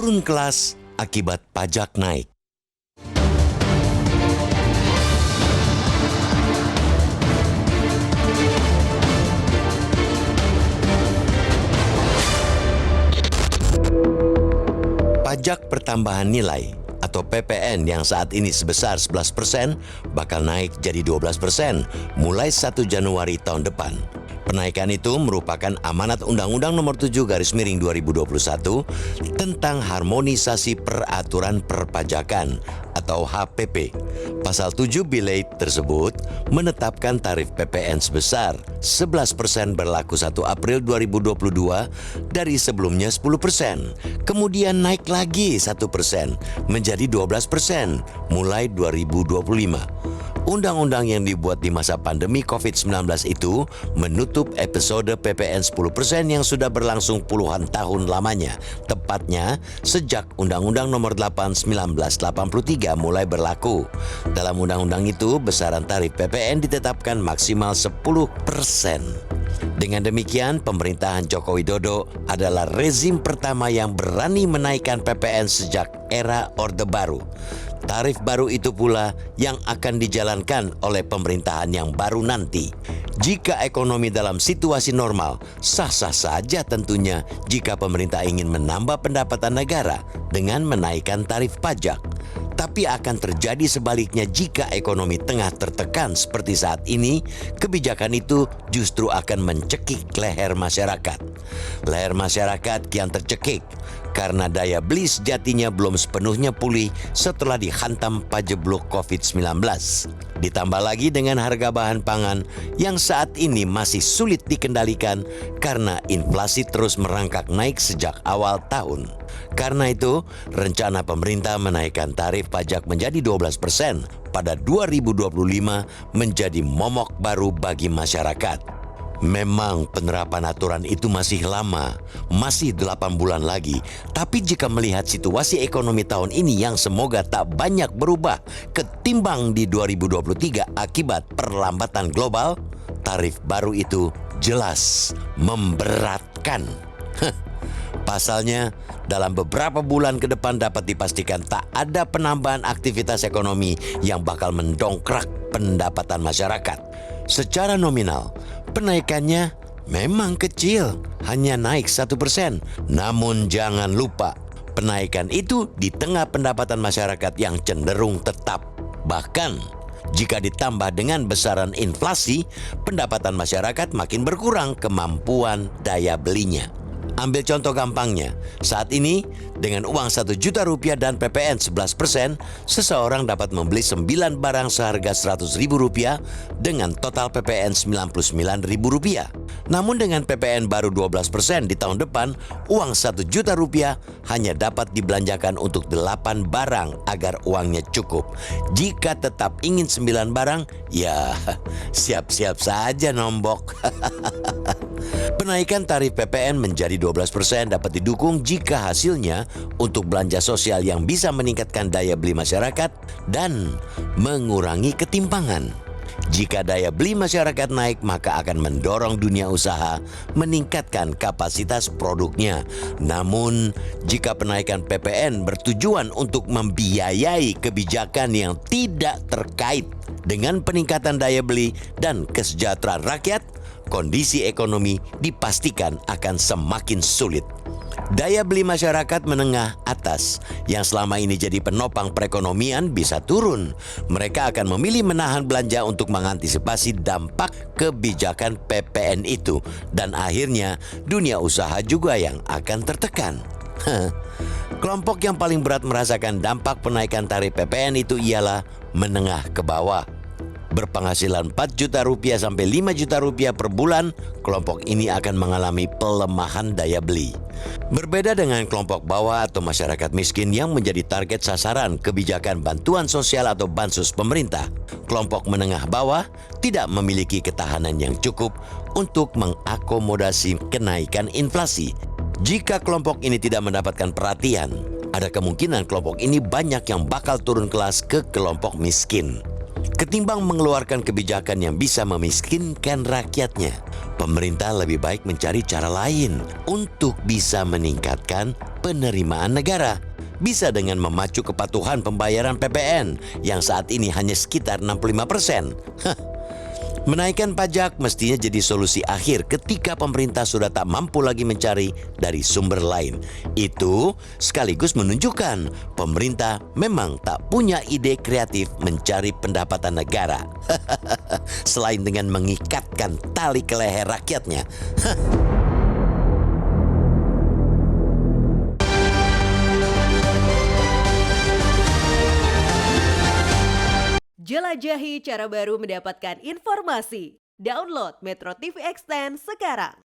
turun kelas akibat pajak naik. Pajak pertambahan nilai atau PPN yang saat ini sebesar 11% bakal naik jadi 12% mulai 1 Januari tahun depan. Kenaikan itu merupakan amanat Undang-Undang Nomor 7/2021 tentang harmonisasi peraturan perpajakan atau HPP. Pasal 7 Bilate tersebut menetapkan tarif PPN sebesar 11% berlaku 1 April 2022 dari sebelumnya 10%. Kemudian naik lagi 1% menjadi 12% mulai 2025. Undang-undang yang dibuat di masa pandemi COVID-19 itu menutup episode PPN 10% yang sudah berlangsung puluhan tahun lamanya, tepatnya sejak Undang-Undang Nomor 8 1983 mulai berlaku. Dalam undang-undang itu, besaran tarif PPN ditetapkan maksimal 10%. Dengan demikian, pemerintahan Joko Widodo adalah rezim pertama yang berani menaikkan PPN sejak era Orde Baru. Tarif baru itu pula yang akan dijalankan oleh pemerintahan yang baru nanti. Jika ekonomi dalam situasi normal, sah-sah saja tentunya jika pemerintah ingin menambah pendapatan negara dengan menaikkan tarif pajak. Tapi akan terjadi sebaliknya jika ekonomi tengah tertekan seperti saat ini, kebijakan itu justru akan mencekik leher masyarakat. Leher masyarakat kian tercekik karena daya beli sejatinya belum sepenuhnya pulih setelah dihantam pajebluk COVID-19. Ditambah lagi dengan harga bahan pangan yang saat ini masih sulit dikendalikan karena inflasi terus merangkak naik sejak awal tahun. Karena itu, rencana pemerintah menaikkan tarif pajak menjadi 12% pada 2025 menjadi momok baru bagi masyarakat. Memang penerapan aturan itu masih lama, masih 8 bulan lagi. Tapi jika melihat situasi ekonomi tahun ini yang semoga tak banyak berubah ketimbang di 2023 akibat perlambatan global, tarif baru itu jelas memberatkan. Pasalnya, dalam beberapa bulan ke depan dapat dipastikan tak ada penambahan aktivitas ekonomi yang bakal mendongkrak pendapatan masyarakat. Secara nominal, penaikannya memang kecil, hanya naik 1%. Namun jangan lupa, penaikan itu di tengah pendapatan masyarakat yang cenderung tetap. Bahkan, jika ditambah dengan besaran inflasi, pendapatan masyarakat makin berkurang kemampuan daya belinya. Ambil contoh gampangnya, saat ini dengan uang 1 juta rupiah dan PPN 11%, seseorang dapat membeli 9 barang seharga 100 ribu rupiah dengan total PPN 99 ribu rupiah. Namun dengan PPN baru 12% di tahun depan, uang 1 juta rupiah hanya dapat dibelanjakan untuk 8 barang agar uangnya cukup. Jika tetap ingin 9 barang, ya siap-siap saja nombok. Penaikan tarif PPN menjadi 12% dapat didukung jika hasilnya untuk belanja sosial yang bisa meningkatkan daya beli masyarakat dan mengurangi ketimpangan. Jika daya beli masyarakat naik, maka akan mendorong dunia usaha meningkatkan kapasitas produknya. Namun, jika penaikan PPN bertujuan untuk membiayai kebijakan yang tidak terkait dengan peningkatan daya beli dan kesejahteraan rakyat, kondisi ekonomi dipastikan akan semakin sulit. Daya beli masyarakat menengah atas yang selama ini jadi penopang perekonomian bisa turun. Mereka akan memilih menahan belanja untuk mengantisipasi dampak kebijakan PPN itu. Dan akhirnya dunia usaha juga yang akan tertekan. Kelompok yang paling berat merasakan dampak penaikan tarif PPN itu ialah menengah ke bawah. Berpenghasilan 4 juta rupiah sampai 5 juta rupiah per bulan, kelompok ini akan mengalami pelemahan daya beli. Berbeda dengan kelompok bawah atau masyarakat miskin yang menjadi target sasaran kebijakan bantuan sosial atau bansos pemerintah, kelompok menengah bawah tidak memiliki ketahanan yang cukup untuk mengakomodasi kenaikan inflasi. Jika kelompok ini tidak mendapatkan perhatian, ada kemungkinan kelompok ini banyak yang bakal turun kelas ke kelompok miskin. Ketimbang mengeluarkan kebijakan yang bisa memiskinkan rakyatnya, pemerintah lebih baik mencari cara lain untuk bisa meningkatkan penerimaan negara. Bisa dengan memacu kepatuhan pembayaran PPN yang saat ini hanya sekitar 65%. Menaikkan pajak mestinya jadi solusi akhir ketika pemerintah sudah tak mampu lagi mencari dari sumber lain. Itu sekaligus menunjukkan pemerintah memang tak punya ide kreatif mencari pendapatan negara. Selain dengan mengikatkan tali ke leher rakyatnya. Jelajahi cara baru mendapatkan informasi. Download Metro TV Extend sekarang.